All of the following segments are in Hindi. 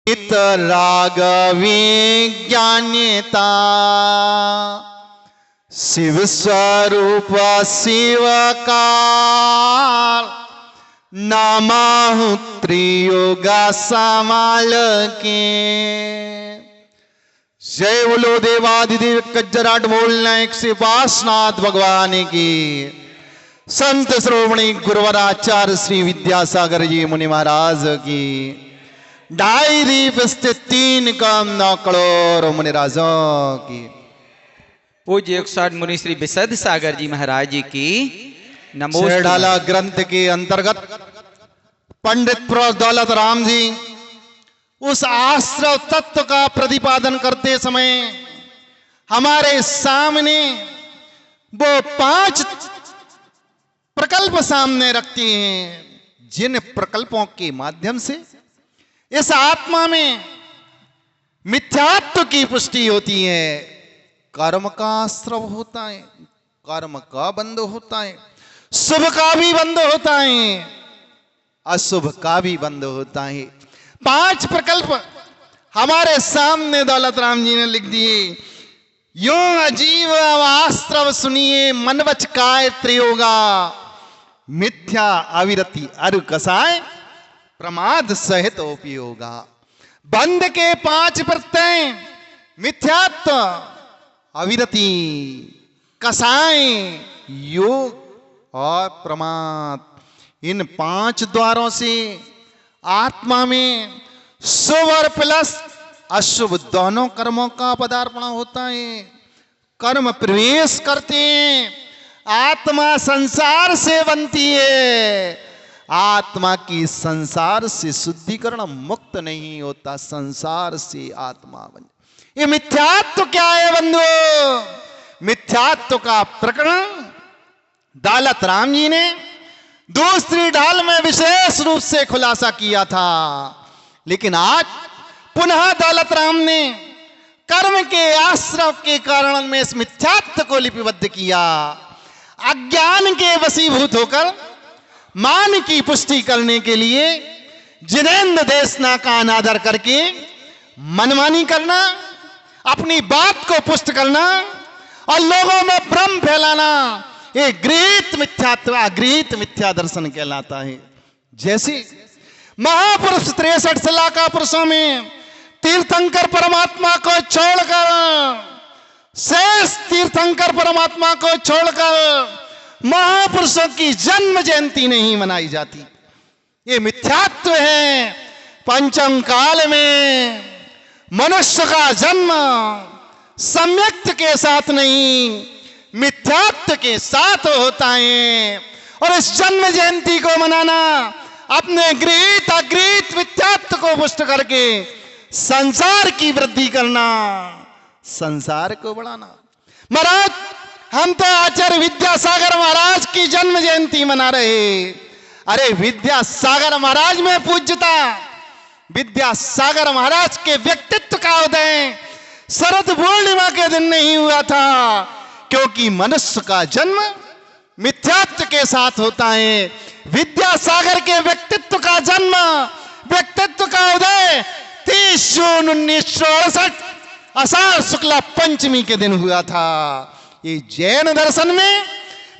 रागवी ज्ञान्यता शिव स्वरूप शिवकार नामाहु त्रियोगा समाल के। जय बोलो देवादिदेव कज्जराट बोलना एक से वासनाथ भगवान की। संत श्रोमणी गुरुवराचार्य श्री विद्यासागर जी मुनि महाराज की। ढाई दीप स्थित 3 करोड़ 9 करोड़ मुनिराजों की। पूज्य 108 मुनि श्री विशद सागर जी महाराज जी की नमो। ढाला ग्रंथ के अंतर्गत पंडित दौलत राम जी उस आश्रव तत्व का प्रतिपादन करते समय हमारे सामने वो 5 प्रकल्प सामने रखती हैं, जिन प्रकल्पों के माध्यम से इस आत्मा में मिथ्यात्व की पुष्टि होती है। कर्म का आश्रव होता है, कर्म का बंध होता है, शुभ का भी बंध होता है, अशुभ का भी बंध होता है। 5 प्रकल्प हमारे सामने दौलत राम जी ने लिख दिए। यो अजीव आश्रव सुनिए मन वच काय त्रियोगा मिथ्या अविरति अरु कसाय प्रमाद सहित उपयोगा। बंध के 5 प्रत्यय मिथ्यात्व अविरति कसाय योग और प्रमाद, इन 5 द्वारों से आत्मा में शुभ और प्लस अशुभ दोनों कर्मों का पदार्पण होता है। कर्म प्रवेश करते हैं, आत्मा संसार से बनती है। आत्मा की संसार से शुद्धिकरण मुक्त नहीं होता, संसार से आत्मा बन। ये मिथ्यात्व क्या है बंधु? मिथ्यात्व का प्रकरण दौलत राम जी ने दूसरी ढाल में विशेष रूप से खुलासा किया था, लेकिन आज पुनः दौलत राम ने कर्म के आश्रव के कारण में इस मिथ्यात्व को लिपिबद्ध किया। अज्ञान के वशीभूत होकर मान की पुष्टि करने के लिए जिनेंद्र देशना का अनादर करके मनमानी करना, अपनी बात को पुष्ट करना और लोगों में भ्रम फैलाना, ये गृहीत मिथ्यात्व अगृहीत मिथ्या दर्शन कहलाता है। जैसे महापुरुष 63 लाखा पुरुषों में तीर्थंकर परमात्मा को छोड़कर, शेष तीर्थंकर परमात्मा को छोड़कर महापुरुषों की जन्म जयंती नहीं मनाई जाती। ये मिथ्यात्व है। पंचम काल में मनुष्य का जन्म सम्यक्त के साथ नहीं, मिथ्यात्व के साथ होता है। और इस जन्म जयंती को मनाना, अपने गृहीत अगृहीत मिथ्यात्व को पुष्ट करके संसार की वृद्धि करना, संसार को बढ़ाना। महाराज, हम तो आचार्य विद्यासागर महाराज की जन्म जयंती मना रहे। अरे विद्यासागर महाराज में पूज्यता, विद्यासागर महाराज के व्यक्तित्व का उदय शरद पूर्णिमा के दिन नहीं हुआ था, क्योंकि मनुष्य का जन्म मिथ्यात्व के साथ होता है। विद्यासागर के व्यक्तित्व का जन्म, व्यक्तित्व का उदय 30 जून 1968 आषाढ़ शुक्ला पंचमी के दिन हुआ था। ये जैन दर्शन में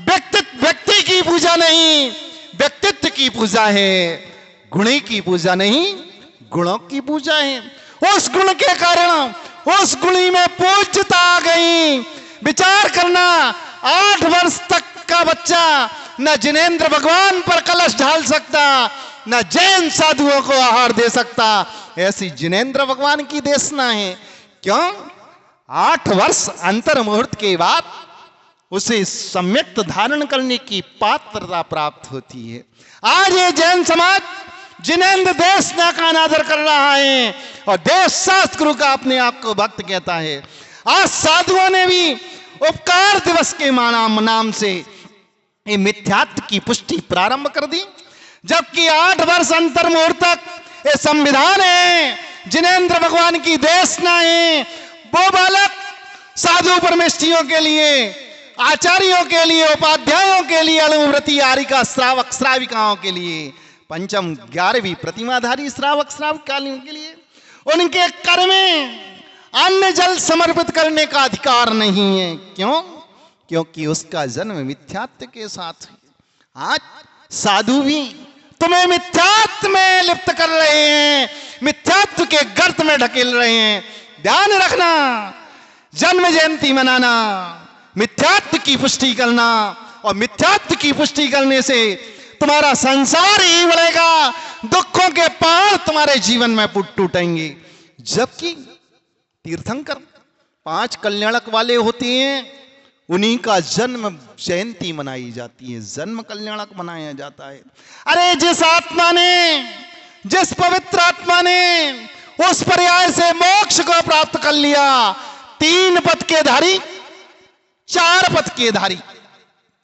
व्यक्ति की पूजा नहीं, व्यक्तित्व की पूजा है। गुणी की पूजा नहीं, गुणों की पूजा है। उस गुण के कारण उस गुणी में पूज्यता आ गई। विचार करना, 8 वर्ष तक का बच्चा न जिनेंद्र भगवान पर कलश ढाल सकता, न जैन साधुओं को आहार दे सकता। ऐसी जिनेंद्र भगवान की देशना है। क्यों? 8 वर्ष अंतर मुहूर्त के बाद उसे सम्यक्त धारण करने की पात्रता प्राप्त होती है। आज ये जैन समाज जिनेंद्र देशना का अनादर कर रहा है और देश शास्त्र गुरु का अपने आप को भक्त कहता है। आज साधुओं ने भी उपकार दिवस के नाम से ये मिथ्यात्व की पुष्टि प्रारंभ कर दी, जबकि 8 वर्ष अंतर मुहूर्त तक ये संविधान है, जिनेंद्र भगवान की देशना है। वो बालक साधु परमेष्ठियों के लिए, आचार्यों के लिए, उपाध्यायों के लिए, अणुव्रती आरिका श्रावक श्राविकाओं के लिए, पंचम 11वीं प्रतिमाधारी श्रावक श्राविकाओं के लिए उनके कर में अन्न जल समर्पित करने का अधिकार नहीं है। क्यों? क्योंकि उसका जन्म मिथ्यात्व के साथ है। आज साधु भी तुम्हें मिथ्यात्व में लिप्त कर रहे हैं, मिथ्यात्व के गर्त में ढकेल रहे हैं। ध्यान रखना, जन्म जयंती मनाना मिथ्यात्व की पुष्टि करना, और मिथ्यात्व की पुष्टि करने से तुम्हारा संसार ही बढ़ेगा, दुखों के पहाड़ तुम्हारे जीवन में टूटेंगे। जबकि तीर्थंकर 5 कल्याणक वाले होते हैं, उन्हीं का जन्म जयंती मनाई जाती है, जन्म कल्याणक मनाया जाता है। अरे जिस आत्मा ने, जिस पवित्र आत्मा ने उस पर्याय से मोक्ष को प्राप्त कर लिया, 3 पद के धारी, 4 पद के धारी,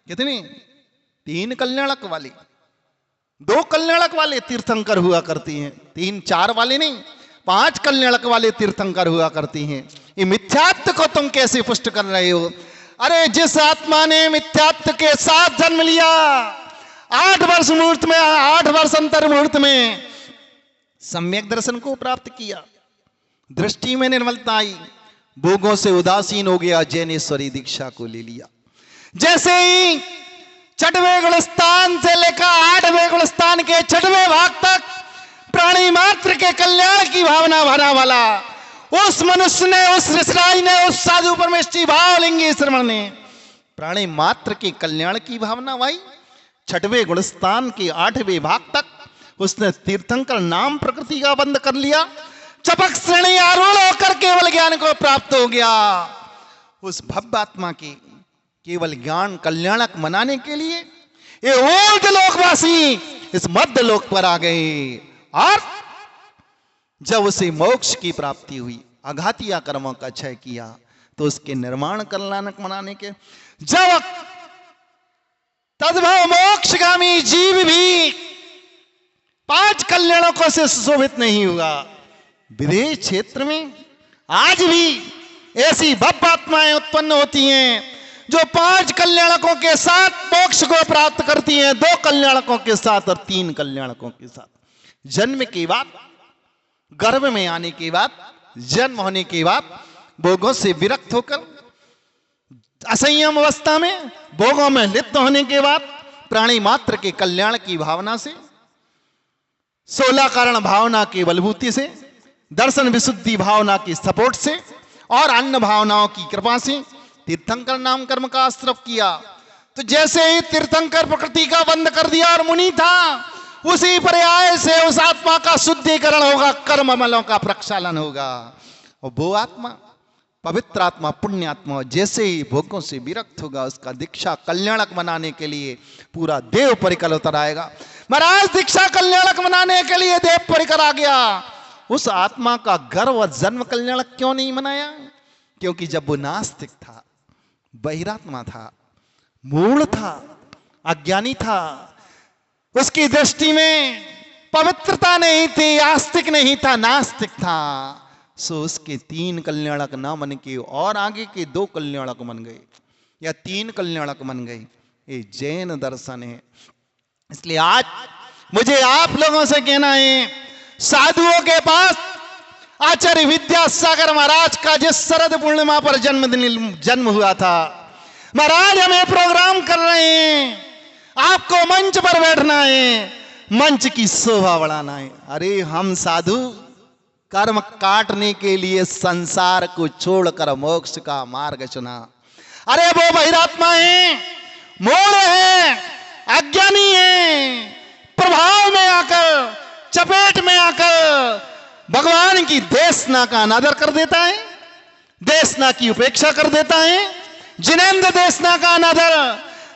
कितने? 3 कल्याणक वाले, 2 कल्याणक वाले तीर्थंकर हुआ करती हैं, 3-4 वाले नहीं, 5 कल्याणक वाले तीर्थंकर हुआ करती हैं। ये मिथ्यात्व को तुम कैसे पुष्ट कर रहे हो? अरे जिस आत्मा ने मिथ्यात्व के साथ जन्म लिया, 8 वर्ष मुहूर्त में, 8 वर्ष अंतर मुहूर्त में सम्यक दर्शन को प्राप्त किया, दृष्टि में निर्मलता आई, भोगों से उदासीन हो गया, जैनेश्वरी दीक्षा को ले लिया। जैसे ही 6वें गुणस्थान से लेकर 8वें गुणस्थान के 6वें भाग तक प्राणी मात्र के कल्याण की भावना भरा वाला उस मनुष्य ने, उस ऋषिराज ने, उस साधु परमेष्ठी भावलिंगी श्रमण ने प्राणी मात्र के कल्याण की भावना भाई 6वें गुणस्थान के 8वें भाग तक उसने तीर्थंकर नाम प्रकृति का बंद कर लिया, चपक श्रेणी आरूढ़ होकर केवल ज्ञान को प्राप्त हो गया। उस भव्य आत्मा के केवल ज्ञान कल्याणक मनाने के लिए ये ऊर्ध लोकवासी इस मध्य लोक पर आ गए, और जब उसे मोक्ष की प्राप्ति हुई, अघातिया कर्मों का क्षय किया, तो उसके निर्माण कल्याणक मनाने के, जब तद्भव मोक्षगामी जीव भी 5 कल्याणकों से सुशोभित नहीं हुआ। विदेश क्षेत्र में आज भी ऐसी भव्य आत्माएं उत्पन्न होती हैं जो 5 कल्याणकों के साथ मोक्ष को प्राप्त करती हैं, 2 कल्याणकों के साथ और 3 कल्याणकों के साथ। जन्म के बाद, गर्भ में आने के बाद, जन्म होने के बाद भोगों से विरक्त होकर असंयम अवस्था में भोगों में लिप्त होने के बाद प्राणी मात्र के कल्याण की भावना से, 16 कारण भावना की बलभूति से, दर्शन विशुद्धि भावना की सपोर्ट से और अन्य भावनाओं की कृपा से तीर्थंकर नाम कर्म का आश्रय किया। तो जैसे ही तीर्थंकर प्रकृति का बंद कर दिया और मुनि था, उसी पर्याय से उस आत्मा का शुद्धिकरण होगा, कर्म अमलों का प्रक्षालन होगा, और वो आत्मा पवित्र आत्मा, पुण्य आत्मा जैसे ही भोगों से विरक्त होगा, उसका दीक्षा कल्याणक बनाने के लिए पूरा देव परिकर उतर आएगा। महाराज दीक्षा कल्याणक बनाने के लिए देव परिकर आ गया। उस आत्मा का गर्व जन्म कल्याणक क्यों नहीं मनाया? क्योंकि जब वो नास्तिक था, बहिरात्मा था, मूढ़ था, अज्ञानी था, उसकी दृष्टि में पवित्रता नहीं थी, आस्तिक नहीं था, नास्तिक था, सो उसके 3 कल्याणक न मन के और आगे के 2 कल्याणक बन गए या 3 कल्याणक बन गए। ये जैन दर्शन है। इसलिए आज मुझे आप लोगों से कहना है, साधुओं के पास आचार्य विद्यासागर महाराज का जिस शरद पूर्णिमा पर जन्म हुआ था, महाराज हमें प्रोग्राम कर रहे हैं, आपको मंच पर बैठना है, मंच की शोभा बढ़ाना है। अरे हम साधु कर्म काटने के लिए संसार को छोड़कर मोक्ष का मार्ग चुना। अरे वो बहिरात्मा है, मूढ़ है, अज्ञानी है, प्रभाव में आकर, चपेट में आकर भगवान की देशना का अनादर कर देता है, देशना की उपेक्षा कर देता है, जिनेंद्र देशना का अनादर।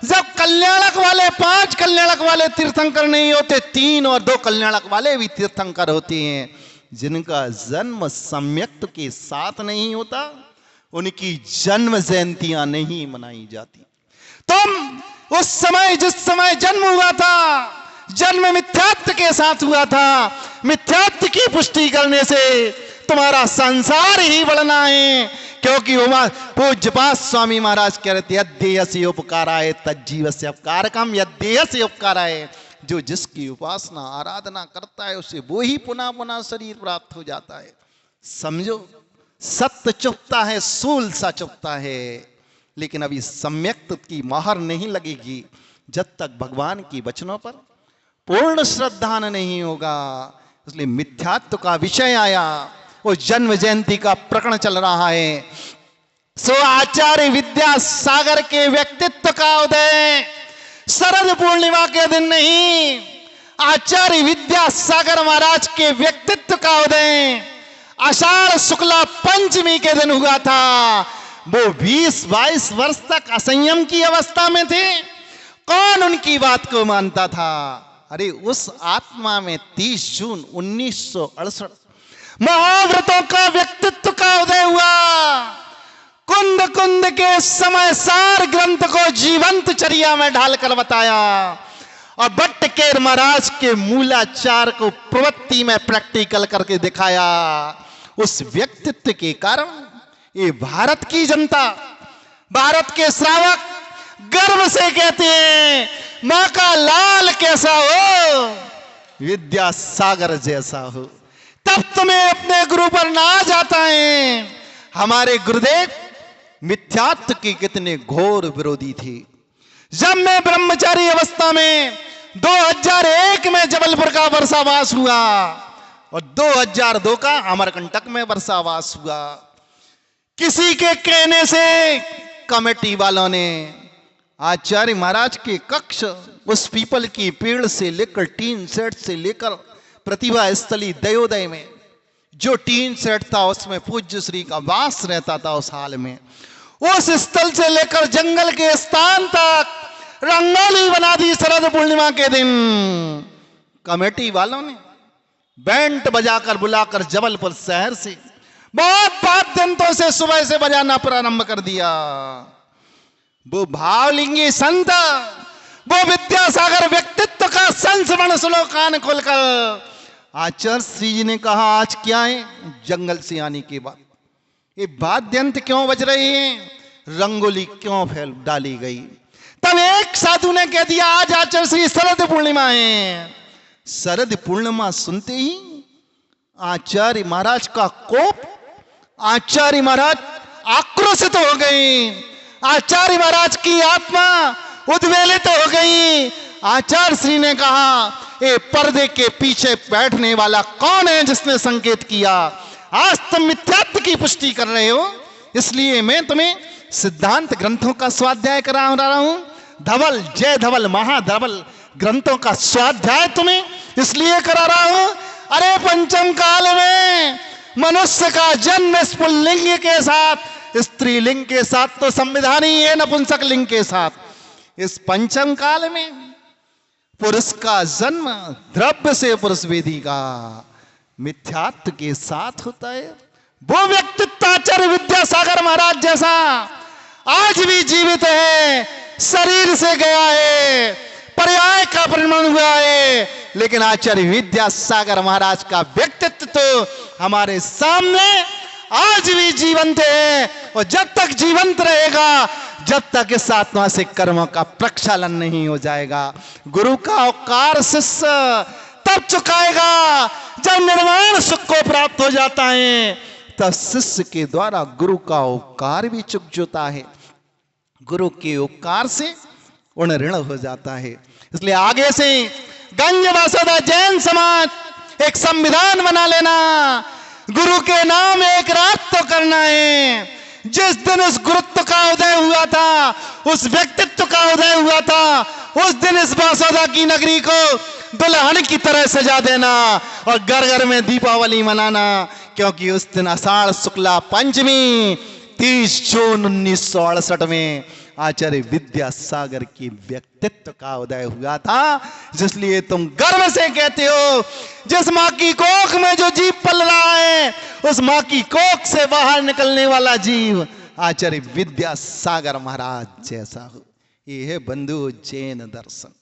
जब कल्याणक वाले 5 कल्याणक वाले तीर्थंकर नहीं होते, 3 और 2 कल्याणक वाले भी तीर्थंकर होते हैं, जिनका जन्म सम्यक्त के साथ नहीं होता, उनकी जन्म जयंतियां नहीं मनाई जाती। तुम उस समय, जिस समय जन्म हुआ था, जन्म मिथ्यात्व के साथ हुआ था, मिथ्यात्व की पुष्टि करने से तुम्हारा संसार ही बढ़ना है। क्योंकि पूज्यपाद स्वामी महाराज कह रहे थे, यद्देहस्य उपकाराय तज्जीवस्य उपकारकम, यद्देहस्य उपकाराय, जो जिसकी उपासना आराधना करता है उसे वो ही पुनः पुनः शरीर प्राप्त हो जाता है। समझो, सत्य चुपता है, सूल सा चुपता है, लेकिन अभी सम्यक्त की मोहर नहीं लगेगी जब तक भगवान की वचनों पर पूर्ण श्रद्धा नहीं होगा। इसलिए मिथ्यात्व का विषय आया, वो जन्म जयंती का प्रकरण चल रहा है। सो आचार्य विद्यासागर के व्यक्तित्व का उदय शरद पूर्णिमा के दिन नहीं, आचार्य विद्यासागर महाराज के व्यक्तित्व का उदय आषाढ़ शुक्ला पंचमी के दिन हुआ था। वो 20-22 वर्ष तक असंयम की अवस्था में थे, कौन उनकी बात को मानता था? अरे उस आत्मा में 30 जून 1968 महाव्रतों का व्यक्तित्व का उदय हुआ। कुंद कुंद के समय सार ग्रंथ को जीवंत चर्या में ढालकर बताया और भट्टकेर महाराज के मूलाचार को प्रवृत्ति में प्रैक्टिकल करके दिखाया। उस व्यक्तित्व के कारण ये भारत की जनता, भारत के श्रावक गर्व से कहते हैं, मां का लाल कैसा हो, विद्यासागर जैसा हो। तब तुम्हें अपने गुरु पर नाज आता है। हमारे गुरुदेव मिथ्यात्व के कितने घोर विरोधी थे। जब मैं ब्रह्मचारी अवस्था में 2001 में जबलपुर का वर्षावास हुआ और 2002 का अमरकंटक में वर्षावास हुआ, किसी के कहने से कमेटी वालों ने आचार्य महाराज के कक्ष, उस पीपल की पेड़ से लेकर टीन सेट से लेकर प्रतिभा स्थली दयोदय में जो टीन सेट था उसमें पूज्य श्री का वास रहता था। उस हाल में उस स्थल से लेकर जंगल के स्थान तक रंगोली बना दी शरद पूर्णिमा के दिन। कमेटी वालों ने बैंड बजाकर बुलाकर जबलपुर शहर से बहुत वाद्यंत्रों से सुबह से बजाना प्रारंभ कर दिया। वो भावलिंगी संत, वो विद्यासागर व्यक्तित्व का संस्मरण सुनो कान खोलकर। आचार्य श्री जी ने कहा, आज क्या है? जंगल से आने के बाद ये वाद्यंत्र क्यों बज रहे हैं, रंगोली क्यों फैल डाली गई? तब एक साधु ने कह दिया, आज आचार्य श्री शरद पूर्णिमा है। शरद पूर्णिमा सुनते ही आचार्य महाराज का कोप, आचार्य महाराज आक्रोशित हो गए, आचार्य महाराज की आत्मा उद्वेलित हो गई। आचार्य श्री ने कहा, ये पर्दे के पीछे बैठने वाला कौन है जिसने संकेत किया? आज तुम मिथ्यात्व की पुष्टि कर रहे हो, इसलिए मैं तुम्हें सिद्धांत ग्रंथों का स्वाध्याय करा रहा हूं। धवल, जय धवल, महाधवल ग्रंथों का स्वाध्याय तुम्हें इसलिए करा रहा हूं। अरे पंचम काल में मनुष्य का जन्म पुल्लिंग के साथ, स्त्रीलिंग के साथ तो संविधान ही है, नपुंसक लिंग के साथ। इस पंचम काल में पुरुष का जन्म द्रव्य से पुरुष वेदी का मिथ्यात्व के साथ होता है। वो व्यक्तित्व आचार्य विद्यासागर महाराज जैसा आज भी जीवित है, शरीर से गया है, पर्याय का परिणाम हुआ है, लेकिन आचार्य विद्यासागर महाराज का व्यक्तित्व तो हमारे सामने आज भी जीवंत है। और जब तक जीवंत रहेगा, जब तक इस आत्मा से कर्मों का प्रक्षालन नहीं हो जाएगा। गुरु का उपकार शिष्य तब चुकाएगा जब निर्वाण सुख को प्राप्त हो जाता है, तब शिष्य के द्वारा गुरु का उपकार भी चुक जाता है। गुरु के उपकार से उन ऋण हो जाता है। इसलिए आगे से गंज वासुदा जैन समाज एक संविधान बना लेना, गुरु के नाम एक रात तो करना है। जिस दिन उस गुरुत्व का उदय हुआ था, उस व्यक्तित्व का उदय हुआ था, उस दिन इस बासोदा की नगरी को दुल्हन की तरह सजा देना और घर घर में दीपावली मनाना, क्योंकि उस दिन आषाढ़ शुक्ला पंचमी 30 जून 1968 में आचार्य विद्यासागर की व्यक्तित्व का उदय हुआ था। जिसलिए तुम गर्व से कहते हो, जिस माँ की कोख में जो जीव पल रहा है, उस माँ की कोख से बाहर निकलने वाला जीव आचार्य विद्यासागर महाराज जैसा हो। ये है बंधु जैन दर्शन।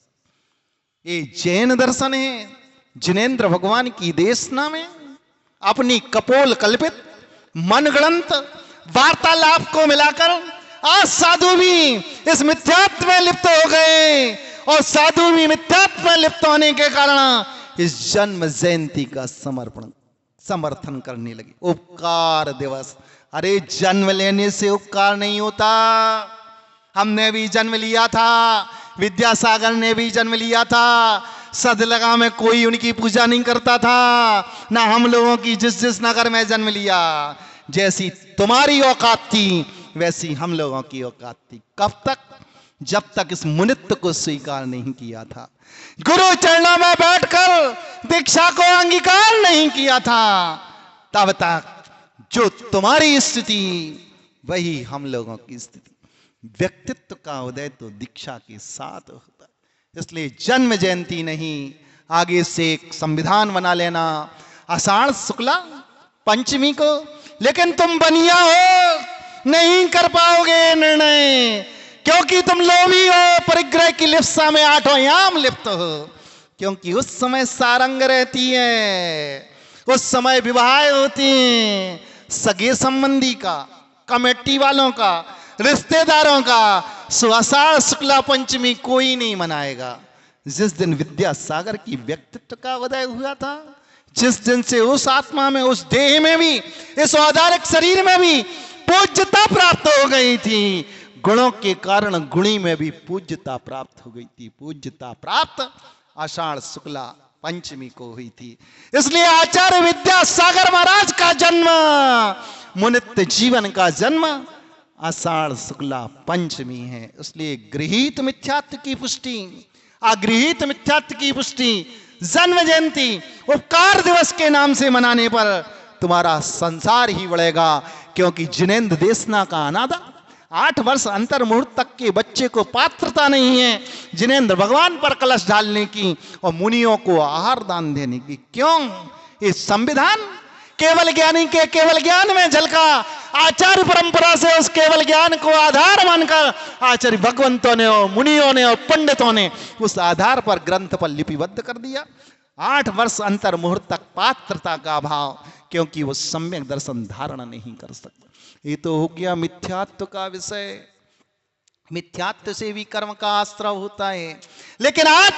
ये जैन दर्शन है जिनेन्द्र भगवान की देशना में अपनी कपोल कल्पित मनगणंत वार्तालाप को मिलाकर आज साधु भी इस मिथ्यात्व में लिप्त हो गए, और साधु भी मिथ्यात्व में लिप्त होने के कारण इस जन्म जयंती का समर्पण समर्थन करने लगे। उपकार दिवस, अरे जन्म लेने से उपकार नहीं होता। हमने भी जन्म लिया था, विद्यासागर ने भी जन्म लिया था, सदलगा में कोई उनकी पूजा नहीं करता था, ना हम लोगों की जिस नगर में जन्म लिया। जैसी तुम्हारी औकात थी वैसी हम लोगों की औकात थी। कब तक? जब तक इस मुनित्व को स्वीकार नहीं किया था, गुरु चरणों में बैठकर दीक्षा को अंगीकार नहीं किया था, तब तक जो तुम्हारी स्थिति वही हम लोगों की स्थिति। व्यक्तित्व का उदय तो दीक्षा के साथ होता है। इसलिए जन्म जयंती नहीं, आगे से एक संविधान बना लेना आषाढ़ शुक्ला पंचमी को। लेकिन तुम बनिया हो, नहीं कर पाओगे निर्णय, क्योंकि तुम लोभी हो, परिग्रह की लिप्सा में आठों याम लिप्त हो। क्योंकि उस समय सारंग रहती है, उस समय विवाह होती है, सगे संबंधी का, कमेटी वालों का, रिश्तेदारों का। आषाढ़ शुक्ला पंचमी कोई नहीं मनाएगा। जिस दिन विद्यासागर की व्यक्तित्व का उदय हुआ था, जिस दिन से उस आत्मा में, उस देह में भी, इस औदारिक शरीर में भी पूज्यता प्राप्त हो गई थी, गुणों के कारण गुणी में भी पूज्यता प्राप्त हो गई थी। पूज्यता प्राप्त आषाढ़ शुक्ला पंचमी को हुई थी। इसलिए आचार्य विद्यासागर महाराज का जन्म, मुनित्व जीवन का जन्म आषाढ़ शुक्ला पंचमी है। इसलिए गृहीत मिथ्यात्व की पुष्टि, अगृहीत मिथ्यात्व की पुष्टि जन्म जयंती उपकार दिवस के नाम से मनाने पर तुम्हारा संसार ही बढ़ेगा। क्योंकि जिनेन्द्र देशना का अनादा 8 वर्ष अंतर मुहूर्त तक के बच्चे को पात्रता नहीं है जिनेन्द्र भगवान पर कलश ढालने की और मुनियों को आहार दान देने की। क्यों? इस संविधान केवल ज्ञानी के केवल ज्ञान में झलका। आचार्य परंपरा से उस केवल ज्ञान को आधार मानकर आचार्य भगवंतों ने और मुनियों ने और पंडितों ने उस आधार पर ग्रंथ पर लिपिबद्ध कर दिया। 8 वर्ष अंतर मुहूर्त तक पात्रता का अभाव, क्योंकि वो सम्यक दर्शन धारण नहीं कर सकता। ये तो हो गया मिथ्यात्व का विषय। मिथ्यात्व से भी कर्म का आश्रय होता है। लेकिन आज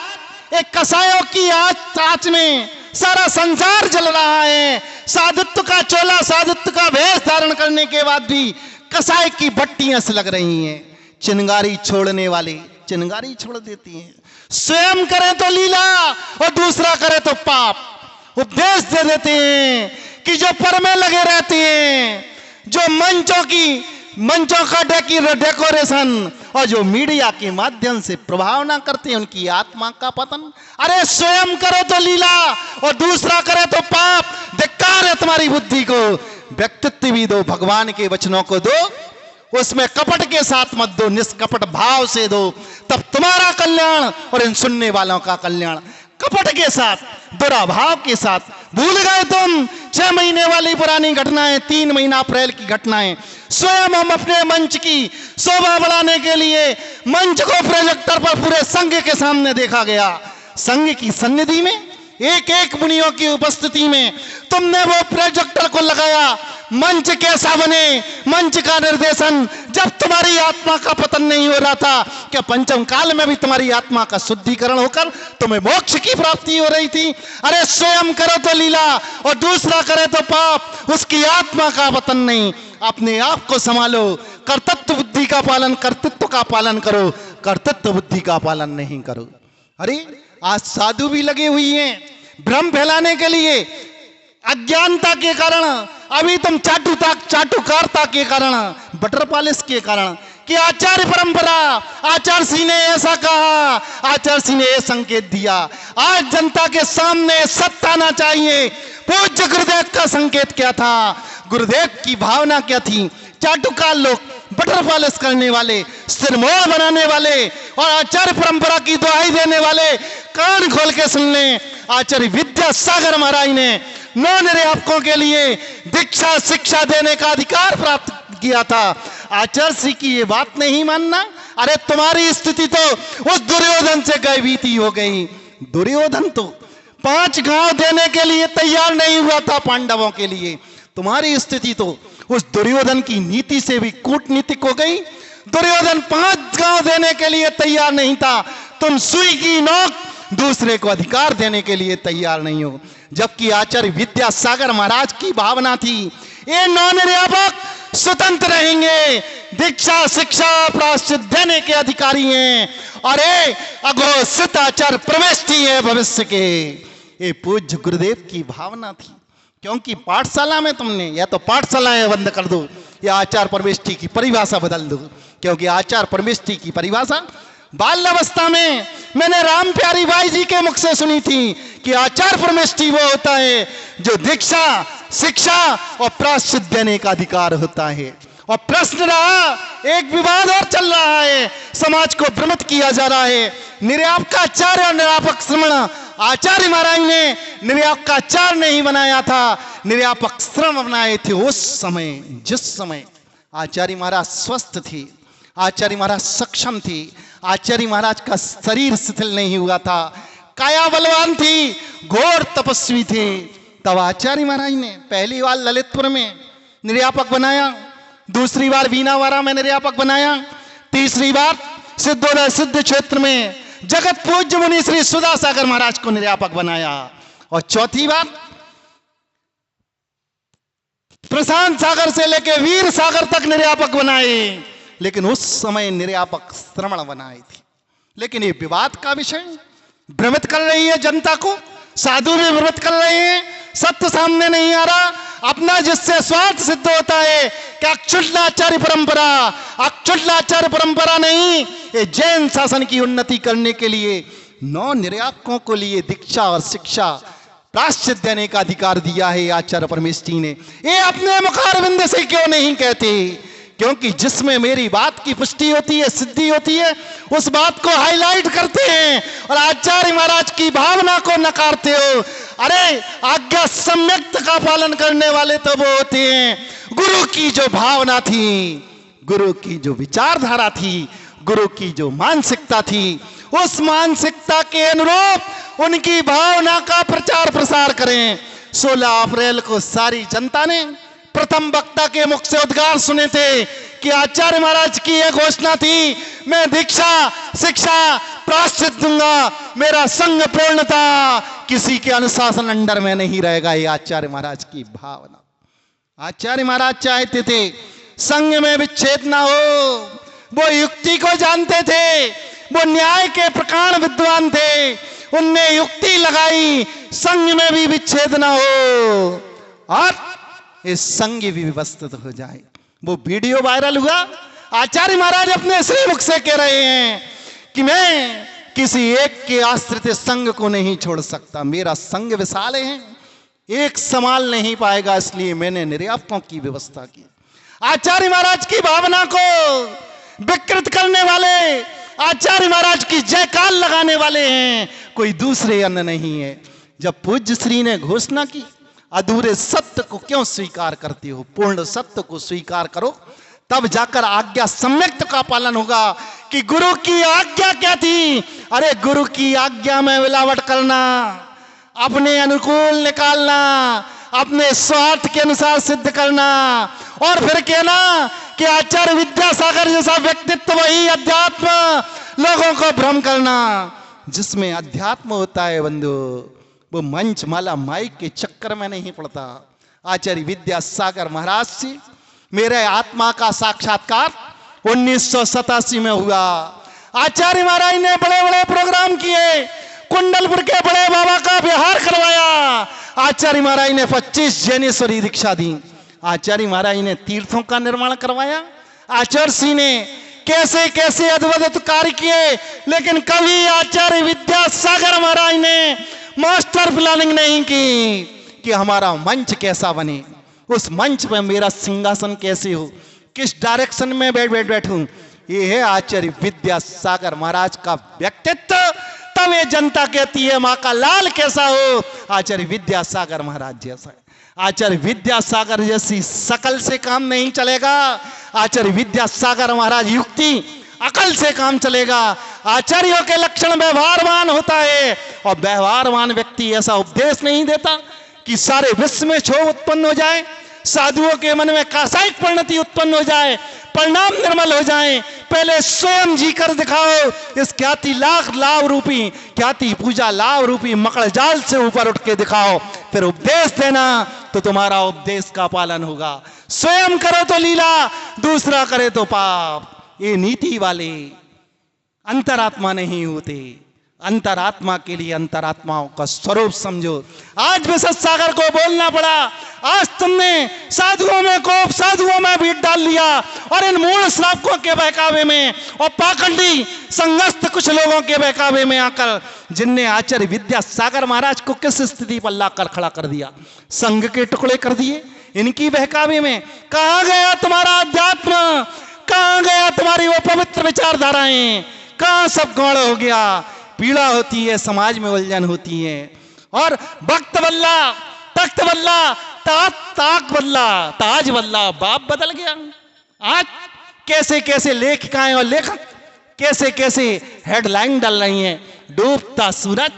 एक कसायों की आँच में सारा संसार जल रहा है। साधुत्व का चोला, साधुत्व का भेष धारण करने के बाद भी कसाई की भट्टियां से लग रही हैं। चिंगारी छोड़ने वाले चिंगारी छोड़ देती हैं। स्वयं करे तो लीला और दूसरा करे तो पाप। उपदेश दे देते हैं कि जो पर में लगे रहते हैं, जो मंचों का डेकोरेशन और जो मीडिया के माध्यम से प्रभाव ना करते हैं, उनकी आत्मा का पतन। अरे स्वयं करो तो लीला और दूसरा करे तो पाप। धिक्कार है तुम्हारी बुद्धि को। व्यक्तित्व भी दो, भगवान के वचनों को दो, उसमें कपट के साथ मत दो, निष्कपट भाव से दो, तब तुम्हारा कल्याण और इन सुनने वालों का कल्याण। कपट के साथ, दुराभाव के साथ भूल गए तुम 6 महीने वाली पुरानी घटनाएं, 3 महीना अप्रैल की घटनाएं। स्वयं हम अपने मंच की शोभा बढ़ाने के लिए मंच को प्रोजेक्टर पर पूरे संघ के सामने देखा गया। संघ की सन्निधि में, एक एक मुनियों की उपस्थिति में तुमने वो प्रोजेक्टर को लगाया। मंच कैसा बने, मंच का निर्देशन, जब तुम्हारी आत्मा का पतन नहीं हो रहा था, क्या पंचम काल में भी तुम्हारी आत्मा का शुद्धिकरण होकर तुम्हें मोक्ष की प्राप्ति हो रही थी? अरे स्वयं करो तो लीला और दूसरा करे तो पाप। उसकी आत्मा का पतन नहीं। अपने आप को संभालो। कर्तृत्व बुद्धि का पालन, कर्तृत्व का पालन करो, कर्तृत्व बुद्धि का पालन नहीं करो। अरे आज साधु भी लगे हुई हैं भ्रम फैलाने के लिए। अज्ञानता के कारण, अभी तुम चाटुकारता के कारण, बटर पॉलिश के कारण कि आचार्य परंपरा, आचार्य सिंह ने ऐसा कहा, आचार्य सिंह ने यह संकेत दिया। आज जनता के सामने सत्य आना चाहिए। पूज्य गुरुदेव का संकेत क्या था? गुरुदेव की भावना क्या थी? चाटुकार लोग, बटर पॉलिश करने वाले, सिरमौर बनाने वाले और आचार्य परंपरा की दुहाई देने वाले कान खोल के सुन लें। आचार्य विद्यासागर महाराज ने नवनिर्यापकों के लिए दीक्षा शिक्षा देने का अधिकार प्राप्त किया था। आचार्य श्री की ये बात नहीं मानना। अरे तुम्हारी स्थिति तो उस दुर्योधन से गईबीती हो गई। दुर्योधन तो 5 गांव देने के लिए तैयार नहीं हुआ था पांडवों के लिए। तुम्हारी स्थिति तो उस दुर्योधन की नीति से भी कूटनीतिक हो गई। दुर्योधन 5 गांव देने के लिए तैयार नहीं था। तुम सुई की नोक दूसरे को अधिकार देने के लिए तैयार नहीं हो। जबकि आचार्य विद्यासागर महाराज की भावना थी, ये नौ निर्यापक स्वतंत्र रहेंगे, दीक्षा शिक्षा प्रायश्चित देने के अधिकारी हैं, और ये अघोषित आचार्य प्रविष्टि है भविष्य के। ये पूज्य गुरुदेव की भावना थी। क्योंकि पाठशाला में तुमने या तो पाठशालाएं बंद कर दो या आचार परमेष्टि की परिभाषा बदल दो। क्योंकि आचार परमेष्टि की परिभाषा बाल्यावस्था में मैंने राम प्यारी बाई जी के मुख से सुनी थी कि आचार परमेष्टि वो होता है जो दीक्षा शिक्षा और प्रायश्चित देने का अधिकार होता है। और प्रश्न रहा, एक विवाद और चल रहा है, समाज को भ्रमित किया जा रहा है। निर्यापकाचार्य और निरापक श्रमण आचार्य महाराज ने निर्यापकाचार्य नहीं बनाया था, निर्यापक श्रमण बनाए थे उस समय जिस समय आचार्य महाराज स्वस्थ थे, आचार्य महाराज सक्षम थे, आचार्य महाराज का शरीर शिथिल नहीं हुआ था, काया बलवान थी, घोर तपस्वी थे। तब आचार्य महाराज ने पहली बार ललितपुर में निर्यापक बनाया, दूसरी बार बीनावारा में निर्यापक बनाया, तीसरी बार सिद्धोदय सिद्ध क्षेत्र में जगत पूज्य मुनि श्री सुधा सागर महाराज को निर्यापक बनाया, और चौथी बार प्रशांत सागर से लेकर वीर सागर तक निर्यापक बनाए। लेकिन उस समय निर्यापक श्रमण बनाए थे। लेकिन ये विवाद का विषय भ्रमित कर रही है जनता को, साधु भी भ्रमित कर रहे हैं, सत्य सामने नहीं आ रहा। अपना जिससे स्वार्थ सिद्ध होता है कि अक्षुल्लाचार्य परंपरा, अक्षुल्लाचार्य परंपरा नहीं, ये जैन शासन की उन्नति करने के लिए 9 निर्यापकों को लिए दीक्षा और शिक्षा प्रायश्चित देने का अधिकार दिया है आचार्य परमेष्टि ने। ये अपने मुखारविंद से क्यों नहीं कहते? क्योंकि जिसमें मेरी बात की पुष्टि होती है, सिद्धि होती है, उस बात को हाईलाइट करते हैं और आचार्य महाराज की भावना को नकारते हो। अरे आज्ञा सम्यक्त का पालन करने वाले तो वो होते हैं, गुरु की जो भावना थी, गुरु की जो विचारधारा थी, गुरु की जो मानसिकता थी, उस मानसिकता के अनुरूप उनकी भावना का प्रचार प्रसार करें। 16 अप्रैल को सारी जनता ने प्रथम वक्ता के मुख से उद्गार सुने थे कि आचार्य महाराज की यह घोषणा थी, मैं दीक्षा शिक्षा प्रायश्चित दूंगा, मेरा संघ पूर्णता किसी के अनुशासन अंडर में नहीं रहेगा। ये आचार्य महाराज की भावना। आचार्य महाराज चाहते थे संघ में विच्छेद ना हो, वो युक्ति को जानते थे, वो न्याय के प्रकांड विद्वान थे, उनने युक्ति लगाई संघ में भी विच्छेद ना हो और इस संघ भी व्यवस्थित हो जाए। वो वीडियो वायरल हुआ, आचार्य महाराज अपने श्री मुख से कह रहे हैं कि मैं किसी एक के आश्रित संघ को नहीं छोड़ सकता, मेरा संघ विशाल है, एक संभाल नहीं पाएगा, इसलिए मैंने निर्यापकों की व्यवस्था की। आचार्य महाराज की भावना को विकृत करने वाले, आचार्य महाराज की जयकार लगाने वाले हैं, कोई दूसरे अन्य नहीं है। जब पूज्य श्री ने घोषणा की, अधूरे सत्य को क्यों स्वीकार करते हो, पूर्ण सत्य को स्वीकार करो, तब जाकर आज्ञा सम्यक्त का पालन होगा। कि गुरु की आज्ञा क्या थी? अरे गुरु की आज्ञा में मिलावट करना, अपने अनुकूल निकालना, अपने स्वार्थ के अनुसार सिद्ध करना और फिर कहना कि आचार्य विद्यासागर जैसा व्यक्तित्व वही अध्यात्म, लोगों को भ्रम करना। जिसमें अध्यात्म होता है बंधु, वो मंच माला माइक के चक्कर में नहीं पड़ता। आचार्य विद्यासागर महाराज से मेरे आत्मा का साक्षात्कार 1987 में हुआ। आचार्य महाराज ने बड़े बड़े प्रोग्राम किए, कुंडलपुर के बड़े बाबा का विहार करवाया। आचार्य महाराज ने 25 जैनेश्वरी दीक्षा दी। आचार्य महाराज ने तीर्थों का निर्माण करवाया। आचार्य सिंह ने कैसे कैसे अद्भुत कार्य किए, लेकिन कभी आचार्य विद्यासागर महाराज ने मास्टर प्लानिंग नहीं की कि हमारा मंच कैसा बने, उस मंच पर मेरा सिंहासन कैसे हो, किस डायरेक्शन में बैठूं। ये है आचार्य विद्यासागर महाराज का व्यक्तित्व। तब ये जनता कहती है माँ का लाल कैसा हो, आचार्य विद्यासागर महाराज जैसा है। आचार्य विद्यासागर जैसी शकल से काम नहीं चलेगा। आचार्य विद्यासागर महाराज युक्ति अकल से काम चलेगा। आचार्यों के लक्षण व्यवहारवान होता है, और व्यवहारवान व्यक्ति ऐसा उपदेश नहीं देता कि सारे विश्व में क्षोभ उत्पन्न हो जाए, साधुओं के मन में कासायिक परिणति उत्पन्न हो जाए, परिणाम निर्मल हो जाए, पहले स्वयं जी कर दिखाओ इस ख्याति लाख लाभ रूपी ख्याति पूजा लाभ रूपी मकड़ जाल से ऊपर उठ के दिखाओ, फिर उपदेश देना तो तुम्हारा उपदेश का पालन होगा। स्वयं करो तो लीला, दूसरा करे तो पाप। ये नीति वाले अंतरात्मा नहीं होते। अंतरात्मा के लिए अंतरात्माओं का स्वरूप समझो। आज विशद सागर को बोलना पड़ा, आज तुमने साधुओं में कोप, साधुओं में भीड़ डाल लिया और इन मूल श्रावकों के बहकावे में और पाखंडी संगस्त कुछ लोगों के बहकावे में आकर जिनने आचार्य विद्या सागर महाराज को किस स्थिति पर लाकर खड़ा कर दिया, संघ के टुकड़े कर दिए इनकी बहकावे में। कहां गया तुम्हारा अध्यात्म, कहां गया तुम्हारी वो पवित्र विचारधाराएं, कहां सब गौड़ हो गया। पीड़ा होती है, समाज में उलझन होती है और वक्त बदला, तख्त बदला, ताक बदला, ताज बदला, बाप बदल गया। आज कैसे कैसे लेखिकाएं और लेखक कैसे कैसे हेडलाइन डाल रही हैं, डूबता सूरज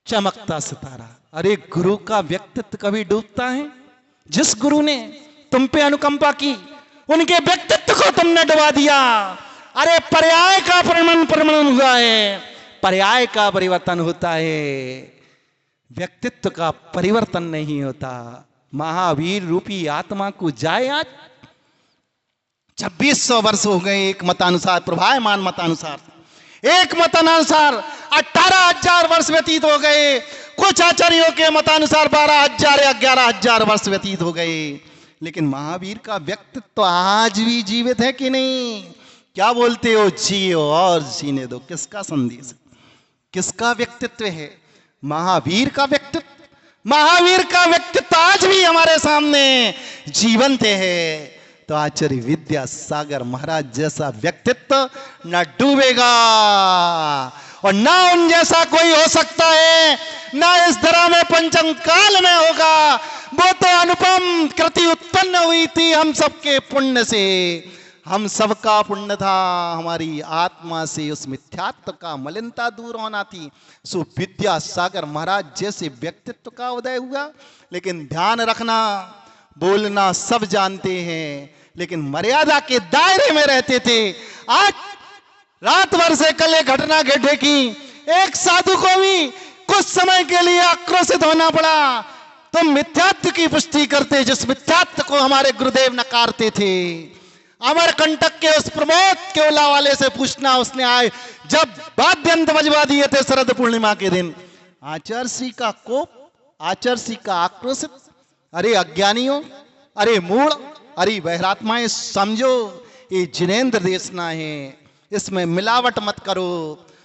चमकता सितारा। अरे गुरु का व्यक्तित्व कभी डूबता है? जिस गुरु ने तुम पे अनुकंपा की उनके व्यक्तित्व को तुमने डुबा दिया। अरे पर्याय का परिवर्तन हुआ है, पर्याय का परिवर्तन होता है, व्यक्तित्व का परिवर्तन नहीं होता। महावीर रूपी आत्मा को जाए आज 2600 वर्ष हो गए। एक मतानुसार, प्रभायमान मतानुसार, एक मतानुसार 18,000 वर्ष व्यतीत हो गए। कुछ आचार्यों के मतानुसार 12,000 या 11,000 वर्ष व्यतीत हो गए। लेकिन महावीर का व्यक्तित्व तो आज भी जीवित है कि नहीं? क्या बोलते हो? जियो और जीने दो। किसका संदेश, किसका व्यक्तित्व है? महावीर का व्यक्तित्व। महावीर का व्यक्तित्व आज भी हमारे सामने जीवंत है। तो आचार्य विद्या सागर महाराज जैसा व्यक्तित्व न डूबेगा और ना उन जैसा कोई हो सकता है, ना इस धरा में पंचम काल में होगा। वो तो अनुपम कृति उत्पन्न हुई थी हम सबके पुण्य से, हम सबका पुण्य था, हमारी आत्मा से उस मिथ्यात्व का मलिनता दूर होना थी। सो विद्या सागर महाराज जैसे व्यक्तित्व का उदय हुआ। लेकिन ध्यान रखना, बोलना सब जानते हैं लेकिन मर्यादा के दायरे में रहते थे। आज रात भर से कल एक घटना घटे की एक साधु को भी कुछ समय के लिए आक्रोशित होना पड़ा। तुम मिथ्यात्व की पुष्टि करते जिस मिथ्यात्व को हमारे गुरुदेव नकारते थे। अमरकंटक के उस प्रमोद केवला वाले से पूछना, उसने आए जब वाद्यंत बजवा दिए थे शरद पूर्णिमा के दिन, आचार्य श्री का कोप, आचार्य श्री का आक्रोशित। अरे अज्ञानियों, अरे मूढ़, अरे बहरात्माएं, समझो ये जिनेंद्र देशना है, इसमें मिलावट मत करो,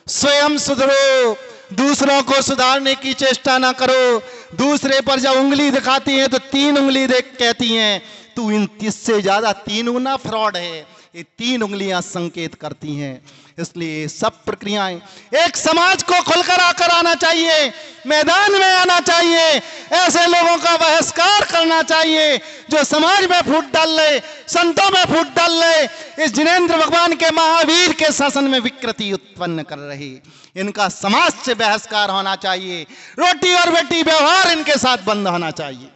स्वयं सुधरो, दूसरों को सुधारने की चेष्टा ना करो। दूसरे पर जब उंगली दिखाती है तो 3 उंगली देख कहती हैं तू इन 30 से ज्यादा 3 गुना फ्रॉड है। ये 3 उंगलियां संकेत करती हैं। इसलिए सब प्रक्रियाएं एक समाज को खुलकर आकर आना चाहिए, मैदान में आना चाहिए, ऐसे लोगों का बहिष्कार करना चाहिए जो समाज में फूट डाल ले, संतों में फूट डाल ले, इस जिनेंद्र भगवान के महावीर के शासन में विकृति उत्पन्न कर रही। इनका समाज से बहिष्कार होना चाहिए, रोटी और बेटी व्यवहार इनके साथ बंद होना चाहिए।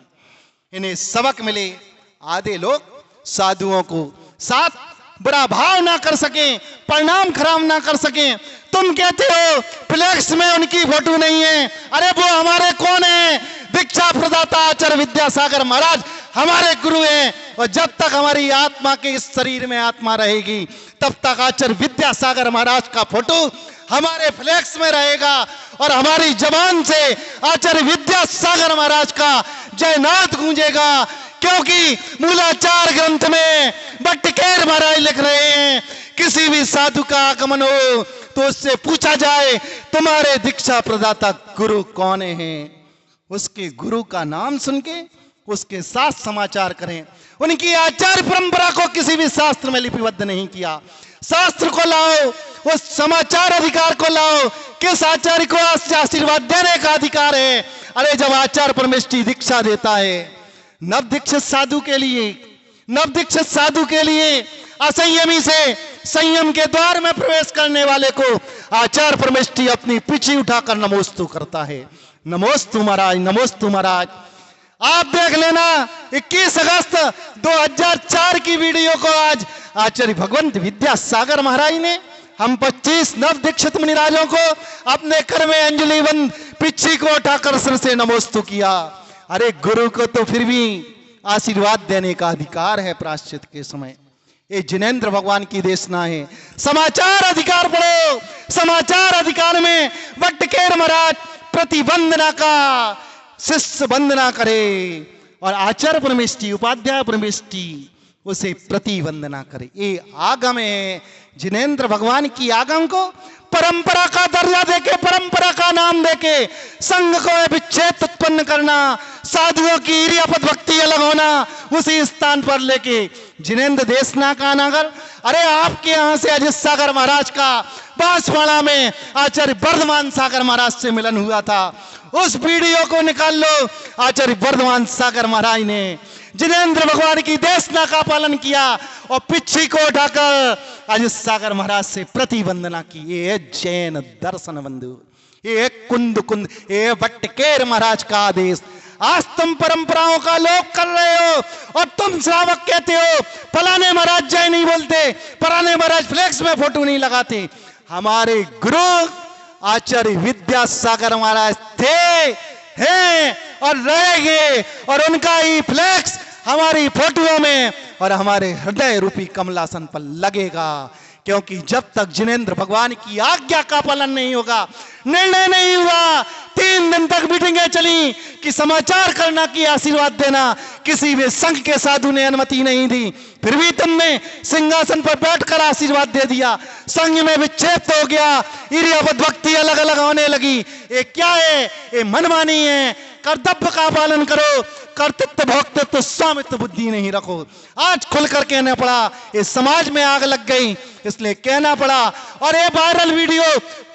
इन्हें सबक मिले। आधे लोग साधुओं को साथ बुरा भाव ना कर सके, परिणाम खराब ना कर सके। तुम कहते हो फ्लैक्स में उनकी फोटो नहीं है, अरे वो हमारे कौन है? दीक्षा प्रदाता आचार्य विद्यासागर महाराज हमारे गुरु हैं और जब तक हमारी आत्मा के इस शरीर में आत्मा रहेगी तब तक आचार्य विद्यासागर महाराज का फोटो हमारे फ्लैक्स में रहेगा और हमारी जबान से आचार्य विद्यासागर महाराज का जयनाद गूंजेगा। क्योंकि मूलाचार ग्रंथ में भट्टकेर महाराज लिख रहे हैं, किसी भी साधु का आगमन हो तो उससे पूछा जाए तुम्हारे दीक्षा प्रदाता गुरु कौन है? उसके गुरु का नाम सुन के उसके साथ समाचार करें। उनकी आचार्य परंपरा को किसी भी शास्त्र में लिपिबद्ध नहीं किया। शास्त्र को लाओ, उस समाचार अधिकार को लाओ। किस आचार्य को आशीर्वाद देने का अधिकार है? अरे जब आचार्य परमेष्ठी दीक्षा देता है नव दीक्षित साधु के लिए, नव दीक्षित साधु के लिए असंयमी से संयम के द्वार में प्रवेश करने वाले को आचार्य परमेष्ठी अपनी पीछे उठाकर नमोस्तु करता है। नमोस्तु महाराज, नमोस्तु महाराज। आप देख लेना 21 अगस्त 2004 की वीडियो को आज आचार्य भगवंत विद्यासागर महाराज ने हम 25 नव दीक्षित मुनिराजों को अपने कर में अंजलि बंद पिछी को उठाकर सिर से नमोस्तु किया। अरे गुरु को तो फिर भी आशीर्वाद देने का अधिकार है प्रायश्चित के समय। ये जिनेंद्र भगवान की देशना है। समाचार अधिकार पढ़ो। समाचार अधिकार में वट्टकेर महाराज प्रतिबंधना का शिष्य वंदना करे और आचार्य परमेष्टि उपाध्याय परमेष्टि उसे प्रतिवंदना करे। ये आगम है। जिनेंद्र भगवान की आगम को परंपरा का दर्जा देके, परंपरा का नाम देके संघ को विच्छेद उत्पन्न करना, साधुओं की इरियापद भक्ति अलग होना, उसी स्थान पर लेके जिनेंद्र देशना का नगर। अरे आपके यहां से अजित सागर महाराज का बांसवाड़ा में आचार्य वर्धमान सागर महाराज से मिलन हुआ था। उस वीडियो को निकाल लो। आचार्य वर्धमान सागर महाराज ने जिनेंद्र भगवान की देशना का पालन किया और पिछी को उठाकर अजित सागर महाराज से प्रतिवंदना की। ये जैन दर्शन बंधु, ये कुंद कुंद, ये वट्टकेर महाराज का आदेश। आज तुम परंपराओं का लोप कर रहे हो और तुम श्रावक कहते हो फलाने महाराज जय नहीं बोलते, फलाने महाराज फ्लेक्स में फोटो नहीं लगाते। हमारे गुरु आचार्य विद्यासागर महाराज थे, हैं और रहेंगे, और उनका ही फ्लेक्स हमारी फोटोओं में और हमारे हृदय रूपी कमलासन पर लगेगा। क्योंकि जब तक जिनेंद्र भगवान की आज्ञा का पालन नहीं होगा, निर्णय नहीं हुआ, 3 दिन तक मीटिंगें चली कि समाचार करना की आशीर्वाद देना, किसी भी संघ के साधु ने अनुमति नहीं दी, फिर भी तुमने सिंहासन पर बैठकर आशीर्वाद दे दिया। संघ में विच्छेद हो गया, इरियापद भक्ति अलग अलग होने लगी। ये क्या है? ये मनमानी है। कर्तव्य का पालन करो, कर्तृत्व भोक्तृत्व स्वामित्व बुद्धि नहीं रखो। आज खुलकर कहना पड़ा, इस समाज में आग लग गई इसलिए कहना पड़ा। और ये वायरल वीडियो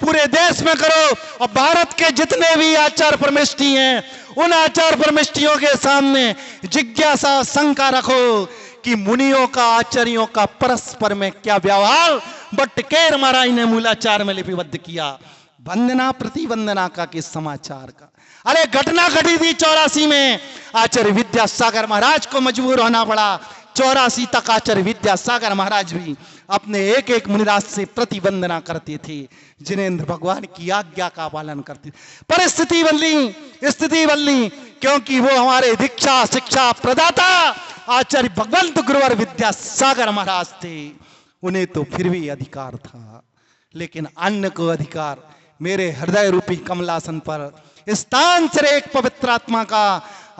पूरे देश में करो और भारत के जितने भी आचार परमेष्टि हैं उन आचार परमेष्टियों के सामने जिज्ञासा शंका रखो कि मुनियों का आचार्यों का परस्पर में क्या व्यवहार वट्टकेर महाराज ने मूलाचार में लिपिबद्ध किया। वंदना प्रतिवंदना का किस समाचार का। अरे घटना घटी थी 84 में, आचार्य विद्यासागर महाराज को मजबूर होना पड़ा। 84 तक आचार्य विद्यासागर महाराज भी अपने एक एक मुनिराज से प्रतिवंदना करते थे, जिनेंद्र भगवान की आज्ञा का पालन करते। परिस्थिति बदली, स्थिति बदली, क्योंकि वो हमारे दीक्षा शिक्षा प्रदाता आचार्य भगवंत गुरुवर विद्यासागर महाराज थे। उन्हें तो फिर भी अधिकार था, लेकिन अन्य को अधिकार मेरे हृदय रूपी कमलासन पर स्थान से एक पवित्र आत्मा का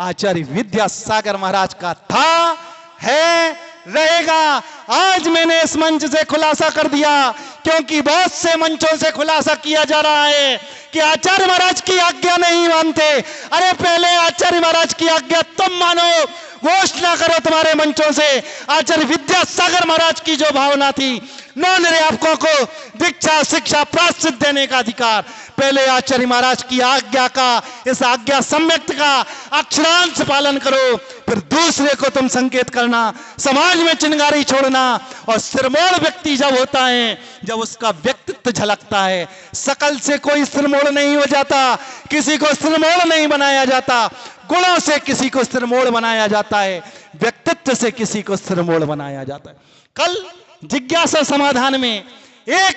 आचार्य विद्यासागर महाराज का था, है, रहेगा। आज मैंने इस मंच से खुलासा कर दिया, क्योंकि बहुत से मंचों से खुलासा किया जा रहा है कि आचार्य महाराज की आज्ञा नहीं मानते। अरे पहले आचार्य महाराज की आज्ञा तुम मानो, घोषणा करो तुम्हारे मंचों से। आचार्य विद्यासागर महाराज की जो भावना थी, नवनिर्यापकों को दीक्षा शिक्षा प्रायश्चित देने का अधिकार, पहले आचार्य महाराज की आज्ञा का, इस आज्ञा सम्यक्त का अक्षरांश पालन करो, फिर दूसरे को तुम संकेत करना, समाज में चिंगारी छोड़ना। और सिरमौर व्यक्ति जब होता है, जब उसका व्यक्तित्व झलकता है, शकल से कोई सिरमौर नहीं हो जाता, किसी को सिरमौर नहीं बनाया जाता, गुणों से किसी को सिरमौर बनाया जाता है, व्यक्तित्व से किसी को सिरमौर बनाया जाता है। कल जिज्ञासा समाधान में एक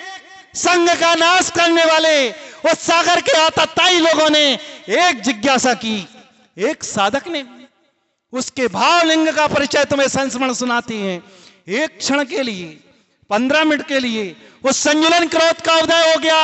संघ का नाश करने वाले उस सागर के आतताई लोगों ने एक जिज्ञासा की, एक साधक ने उसके भावलिंग का परिचय तुम्हें संस्मरण सुनाते हैं। एक क्षण के लिए, 15 मिनट के लिए उस संजुलन क्रोध का उदय हो गया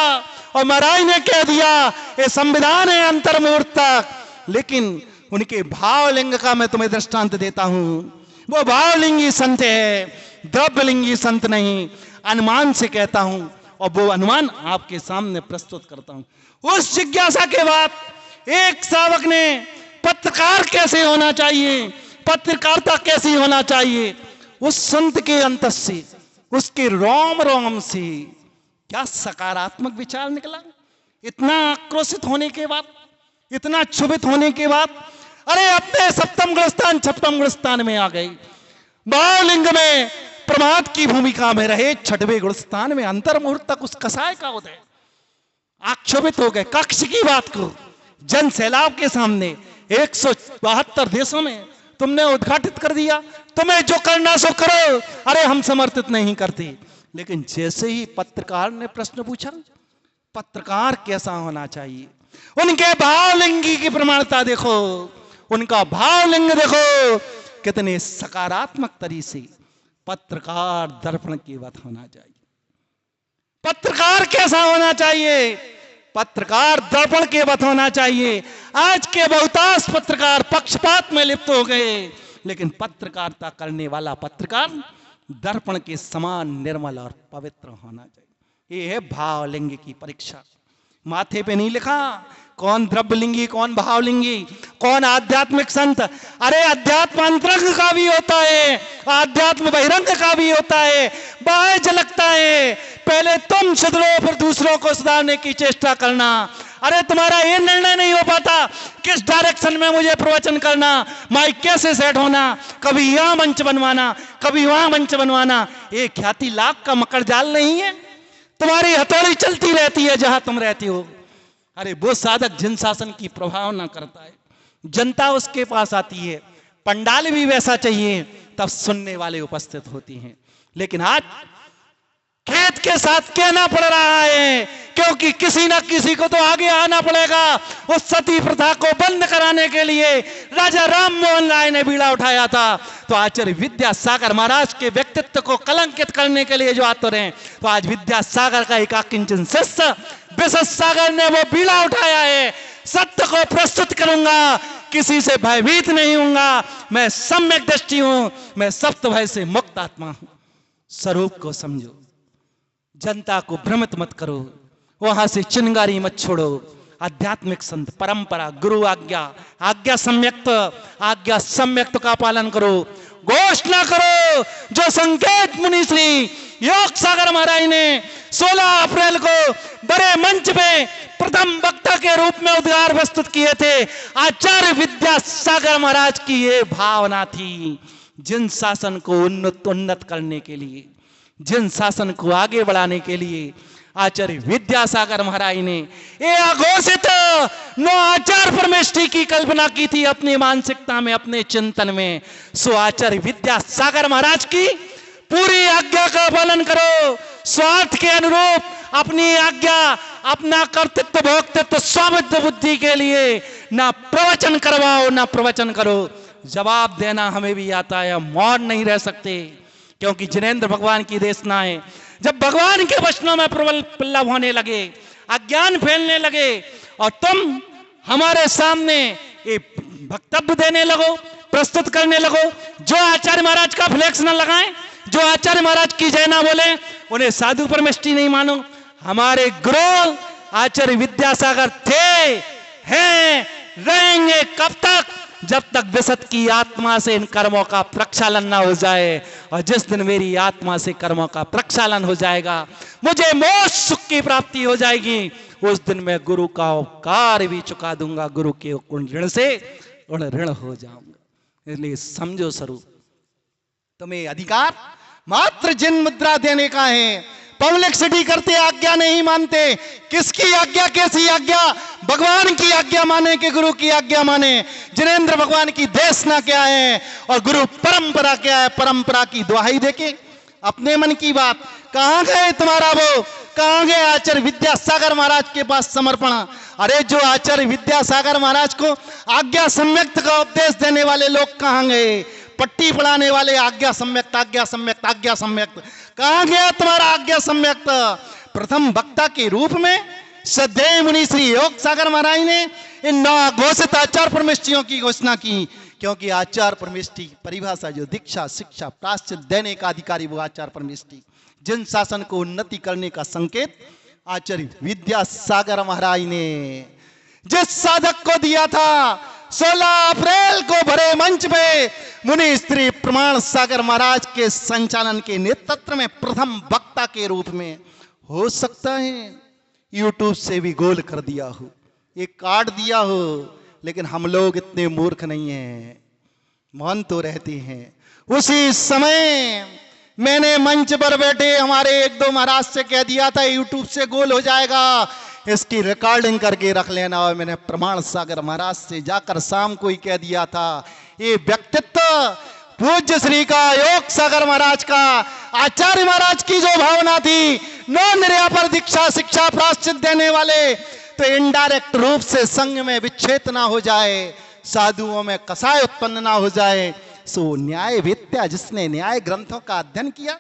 और महाराज ने कह दिया ये संविधान है अंतर्मुहूर्त तक। लेकिन उनके भावलिंग का मैं तुम्हें दृष्टांत देता हूं। वो भावलिंगी संत है, द्रव्यलिंगी संत नहीं। अनुमान से कहता हूं और वो अनुमान आपके सामने प्रस्तुत करता हूं। उस जिज्ञासा के बाद एक श्रावक ने पत्रकार कैसे होना चाहिए, पत्रकारिता कैसी होना चाहिए, उस संत के अंत से, उसके रोम रोम से क्या सकारात्मक विचार निकला। इतना आक्रोशित होने के बाद, इतना क्षुभित होने के बाद, अरे अपने सप्तम गुणस्थान छठम गुणस्थान में आ गई, भावलिंग में प्रमाद की भूमिका में रहे, छठवें गुणस्थान में अंतर्मुहूर्त तक उस कसाय का उदय। आक्षोभित हो गए कक्ष की बात को जन सैलाब के सामने। 172 देशों में तुमने उद्घाटित कर दिया, तुम्हें जो करना सो करो, अरे हम समर्थित नहीं करते। लेकिन जैसे ही पत्रकार ने प्रश्न पूछा, पत्रकार कैसा होना चाहिए, उनके भावलिंगी की प्रमाणता देखो, उनका भावलिंग देखो, कितने सकारात्मक तरीके से पत्रकार दर्पण के वत होना चाहिए। पत्रकार कैसा होना चाहिए, पत्रकार दर्पण के वत होना चाहिए। आज के बहुतांश पत्रकार पक्षपात में लिप्त हो गए, लेकिन पत्रकारिता करने वाला पत्रकार दर्पण के समान निर्मल और पवित्र होना चाहिए। ये है भावलिंग की परीक्षा। माथे पे नहीं लिखा कौन द्रव्यलिंगी, कौन भावलिंगी, कौन आध्यात्मिक संत। अरे अध्यात्म अंतरंग का भी होता है, आध्यात्म बहिरंग का भी होता है, बाह्य झलकता है। पहले तुम सुधरो, फिर दूसरों को सुधारने की चेष्टा करना। अरे तुम्हारा ये निर्णय नहीं हो पाता किस डायरेक्शन में मुझे प्रवचन करना, माइक कैसे सेट होना, कभी यहां मंच बनवाना, कभी वहां मंच बनवाना। ये ख्याति लाख का मकर जाल नहीं है, तुम्हारी हथौड़ी चलती रहती है जहां तुम रहती हो। अरे वो साधक जिन शासन की प्रभावना करता है, जनता उसके पास आती है, पंडाल भी वैसा चाहिए, तब सुनने वाले उपस्थित होती हैं। लेकिन आज खेत के साथ कहना पड़ रहा है, क्योंकि किसी ना किसी को तो आगे आना पड़ेगा। उस सती प्रथा को बंद कराने के लिए राजा राम मोहन राय ने बीड़ा उठाया था, तो आचार्य विद्यासागर महाराज के व्यक्तित्व को कलंकित करने के लिए जो आतुर हैं, तो आज विद्यासागर का एकाकिंचन शिष्य विशेषसागर ने वो बीड़ा उठाया है। सत्य को प्रस्तुत करूंगा, किसी से भयभीत नहीं होऊंगा, मैं सम्यक दृष्टि हूं, मैं सप्त भय से मुक्त आत्मा हूं। स्वरूप को समझो, जनता को भ्रमित मत करो, वहां से चिंगारी मत छोड़ो। आध्यात्मिक संत परंपरा, गुरु आज्ञा, आज्ञा सम्यक्त का पालन करो। घोषणा करो जो संकेत मुनि श्री योग सागर महाराज ने 16 अप्रैल को बड़े मंच पे प्रथम वक्ता के रूप में उद्गार प्रस्तुत किए थे। आचार्य विद्यासागर महाराज की ये भावना थी, जिन शासन को उन्नत करने के लिए, जिन शासन को आगे बढ़ाने के लिए आचार्य विद्यासागर महाराज ने ये अघोषित 9 आचार परमेष्टि की कल्पना की थी अपनी मानसिकता में, अपने चिंतन में। सो आचार्य विद्यासागर महाराज की पूरी आज्ञा का पालन करो। स्वार्थ के अनुरूप अपनी आज्ञा, अपना कर्तृत्व भोक्तृत्व स्वामित्व बुद्धि के लिए ना प्रवचन करवाओ ना प्रवचन करो। जवाब देना हमें भी आता है, मौन नहीं रह सकते, क्योंकि जिनेंद्र भगवान की देशना है। जब भगवान के वचनों में प्रबल होने लगे, अज्ञान फैलने लगे, और तुम हमारे सामने ये वक्तव्य देने लगो, प्रस्तुत करने लगो, जो आचार्य महाराज का फ्लेक्स न लगाएं, जो आचार्य महाराज की जय ना बोले, उन्हें साधु परमेष्टि नहीं मानो। हमारे गुरु आचार्य विद्यासागर थे, हैं, रहेंगे कब तक? जब तक विशद की आत्मा से इन कर्मों का प्रक्षालन ना हो जाए। और जिस दिन मेरी आत्मा से कर्मों का प्रक्षालन हो जाएगा, मुझे मोक्ष सुख की प्राप्ति हो जाएगी, उस दिन मैं गुरु का उपकार भी चुका दूंगा, गुरु के ऋण से ऋण हो जाऊंगा। इसलिए समझो स्वरूप, तुम्हें अधिकार मात्र जिन मुद्रा देने का है। पब्लिक सिटी करते आज्ञा नहीं मानते। किसकी आज्ञा, कैसी आज्ञा? भगवान की आज्ञा माने कि गुरु की आज्ञा माने? जिनेंद्र भगवान की देशना क्या है और गुरु परंपरा क्या है? परंपरा की दुहाई देके अपने मन की बात। कहां गए तुम्हारा वो, कहां गए आचार्य विद्यासागर महाराज के पास समर्पण? अरे जो आचार्य विद्यासागर महाराज को आज्ञा सम्यक्त का उपदेश देने वाले लोग कहां गए? पट्टी पढ़ाने वाले आज्ञा सम्यक्त, आज्ञा सम्यक्त, आज्ञा सम्यक्त। कहां गया तुम्हारा आज्ञा सम्यक्त? प्रथम वक्ता के रूप में श्रद्धेय मुनि श्री योग सागर महाराज ने इन 9 घोषित आचार परमेष्टियों की घोषणा की, क्योंकि आचार परमेष्टि की परिभाषा जो दीक्षा, शिक्षा, प्रायश्चित देने का अधिकारी वो आचार परमेष्टि। जिन शासन को उन्नति करने का संकेत आचार्य विद्यासागर महाराज ने जिस साधक को दिया था, 16 अप्रैल को भरे मंच पे मुनि श्री प्रमाण सागर महाराज के संचालन के नेतृत्व में प्रथम वक्ता के रूप में। हो सकता है यूट्यूब से भी गोल कर दिया हो, एक काट दिया हो, लेकिन हम लोग इतने मूर्ख नहीं हैं, मौन तो रहते हैं। उसी समय मैंने मंच पर बैठे हमारे 1-2 महाराज से कह दिया था यूट्यूब से गोल हो जाएगा, इसकी रिकॉर्डिंग करके रख लेना। और मैंने प्रमाण सागर महाराज से जाकर शाम को ही कह दिया था ये व्यक्तित्व पूज्य श्री का, योग सागर महाराज का, आचार्य महाराज की जो भावना थी, नो निर्या पर दीक्षा शिक्षा प्राश्चित देने वाले, तो इनडायरेक्ट रूप से संघ में विच्छेद ना हो जाए, साधुओं में कसाय उत्पन्न ना हो जाए। सो न्याय वेत्या, जिसने न्याय ग्रंथों का अध्ययन किया,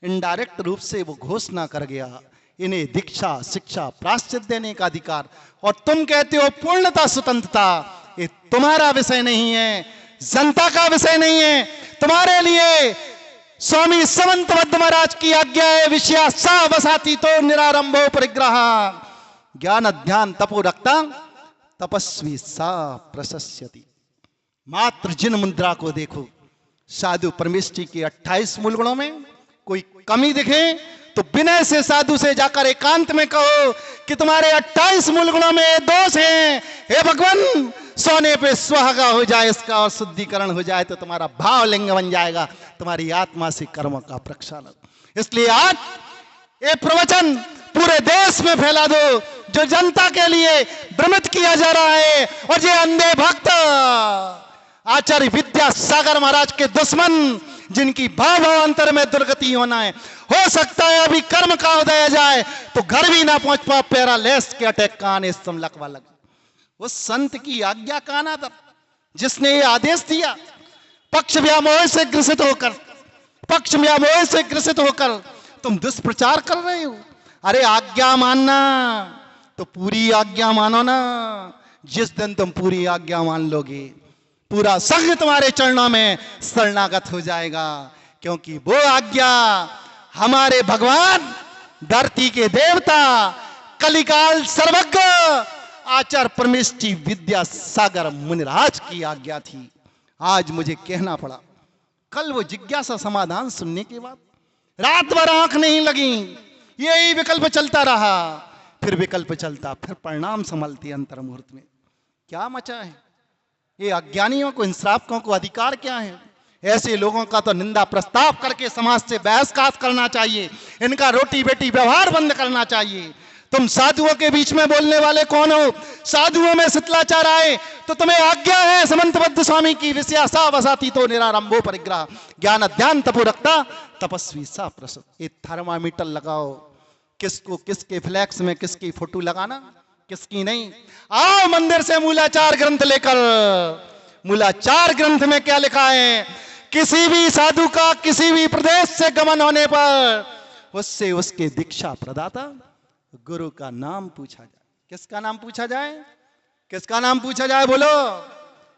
इनडायरेक्ट रूप से वो घोषणा कर गया, इन्हें दीक्षा शिक्षा प्राश्चित देने का अधिकार। और तुम कहते हो पूर्णता स्वतंत्रता, ये तुम्हारा विषय नहीं है, जनता का विषय नहीं है। तुम्हारे लिए स्वामी समंतबद्ध महाराज की आज्ञा है, विषया सा वसाती तो निरारंभो परिग्रह, ज्ञान ध्यान तपो रक्ता तपस्वी सा प्रशस्यति। मात्र जिन मुद्रा को देखो, साधु परमेश्वरी के 28 मूल गुणों में कोई कमी दिखे तो विनय से साधु से जाकर एकांत में कहो कि तुम्हारे 28 मूल गुणों में दोष हैं, हे भगवान सोने पे सुहागा हो जाए इसका और शुद्धिकरण हो जाए तो तुम्हारा भाव लिंग बन जाएगा, तुम्हारी आत्मा से कर्म का प्रक्षालन। इसलिए आज ये प्रवचन पूरे देश में फैला दो, जो जनता के लिए भ्रमित किया जा रहा है। और ये अंधे भक्त आचार्य विद्यासागर महाराज के दुश्मन, जिनकी भाव अंतर में दुर्गति होना है, हो सकता है अभी कर्म का उदय जाए तो घर भी ना पहुंच पा, पैरालेस के अटैक का आने लकवा लग। उस संत की आज्ञा का अनादर, जिसने ये आदेश दिया, पक्ष व्यामोह से ग्रसित होकर, पक्ष व्यामोह से ग्रसित होकर तुम दुष्प्रचार कर रहे हो। अरे आज्ञा मानना तो पूरी आज्ञा मानो ना। जिस दिन तुम पूरी आज्ञा मान लोगे, पूरा संघ तुम्हारे चरणों में शरणागत हो जाएगा, क्योंकि वो आज्ञा हमारे भगवान, धरती के देवता, कलिकाल सर्वज्ञ आचार्य परमेश्वरी विद्यासागर मुनिराज की आज्ञा थी। आज मुझे कहना पड़ा। कल वो जिज्ञासा समाधान सुनने के बाद रात भर आंख नहीं लगी, यही विकल्प चलता रहा, फिर विकल्प चलता, फिर परिणाम संभलती अंतर मुहूर्त में। क्या मचा है? ये अज्ञानियों को, इन श्रावकों को अधिकार क्या है? ऐसे लोगों का तो निंदा प्रस्ताव करके समाज से बहिष्कार करना चाहिए, इनका रोटी बेटी व्यवहार बंद करना चाहिए। तुम साधुओं के बीच में बोलने वाले कौन हो? साधुओं में शिथिलाचार आए तो तुम्हें आज्ञा है समंतबद्ध स्वामी की, विषया सा वसाती तो निरारंभो परिग्रह, ज्ञान ध्यान तपो रखता तपस्वी सा प्रसन्न। ये थर्मामीटर लगाओ, किसको किसके फ्लैक्स में किसकी फोटो लगाना, किसकी नहीं। आओ मंदिर से मूलाचार ग्रंथ लेकर, मूलाचार ग्रंथ में क्या लिखा है? किसी भी साधु का किसी भी प्रदेश से गमन होने पर उससे उसके दीक्षा प्रदाता गुरु का नाम पूछा जाए। किसका नाम पूछा जाए? किसका नाम पूछा जाए? बोलो।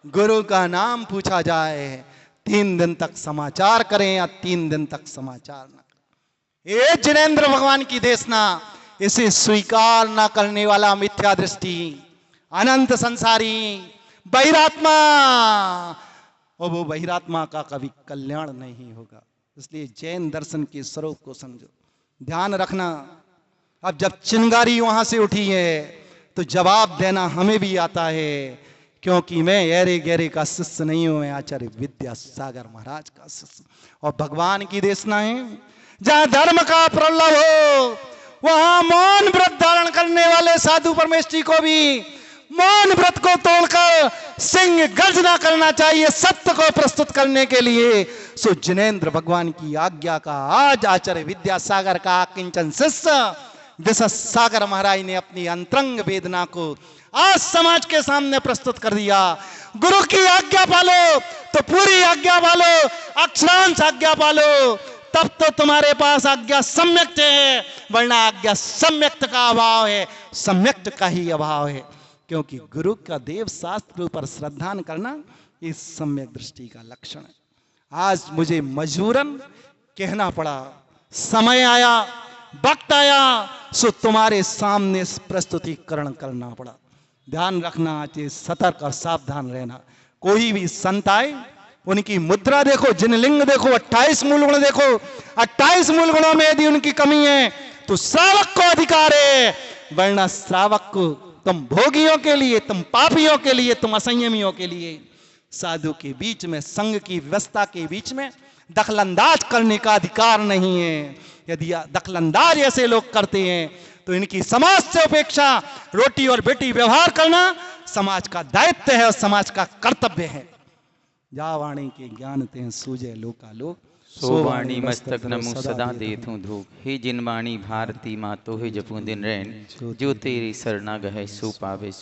गुरु का नाम पूछा जाए। 3 दिन तक समाचार करें या 3 दिन तक समाचार न करें। ये जिनेंद्र भगवान की देशना, इसे स्वीकार न करने वाला मिथ्या दृष्टि, अनंत संसारी बहिरात्मा, और वो बहिरात्मा का कभी कल्याण नहीं होगा। इसलिए जैन दर्शन के स्वरूप को समझो, ध्यान रखना। अब जब चिंगारी वहां से उठी है तो जवाब देना हमें भी आता है, क्योंकि मैं ऐरे गहरे का शिष्य नहीं हूं, मैं आचार्य विद्यासागर महाराज का शिष्य। और भगवान की देशना है, जहां धर्म का प्रलोभ हो वहां मौन व्रत धारण करने वाले साधु परमेश्वरी को भी मौन व्रत को तोड़कर सिंह गर्जना करना चाहिए सत्य को प्रस्तुत करने के लिए। सो जिनेंद्र भगवान की आज्ञा का आज आचार्य विद्यासागर का किंचन शिष्य विद्यासागर महाराज ने अपनी अंतरंग वेदना को आज समाज के सामने प्रस्तुत कर दिया। गुरु की आज्ञा पालो तो पूरी आज्ञा पालो, अक्षरांश आज्ञा पालो, तब तो तुम्हारे पास आज्ञा सम्यक्त है, वरना आज्ञा सम्यक्त का अभाव है, सम्यक्त का ही अभाव है। क्योंकि गुरु का देव शास्त्र पर श्रद्धा करना इस सम्यक दृष्टि का लक्षण है। आज मुझे मजबूरन कहना पड़ा, समय आया, वक्त आया, सो तुम्हारे सामने प्रस्तुतिकरण करना पड़ा। ध्यान रखना चाहिए, सतर्क और सावधान रहना। कोई भी संत आए, उनकी मुद्रा देखो, जिनलिंग देखो, 28 मूल गुण देखो। 28 मूल गुणों में यदि उनकी कमी है तो श्रावक को अधिकार है, वरना श्रावक को तुम भोगियों के लिए, तुम पापियों के लिए, तुम असंयमियों के लिए साधु के बीच में, संघ की व्यवस्था के बीच में दखलंदाज करने का अधिकार नहीं है। यदि दखलंदाज ऐसे लोग करते हैं तो इनकी समाज से अपेक्षा रोटी और बेटी व्यवहार करना समाज का दायित्व है और समाज का कर्तव्य है। जा वाणी के ज्ञान ते सूझे लोकालोक। सो वाणी मस्तक नमो सदा देथूं धूप। हे जिन वाणी भारती मातो हे जपू दिन रैन, जो तेरी सरना गहे सो पावे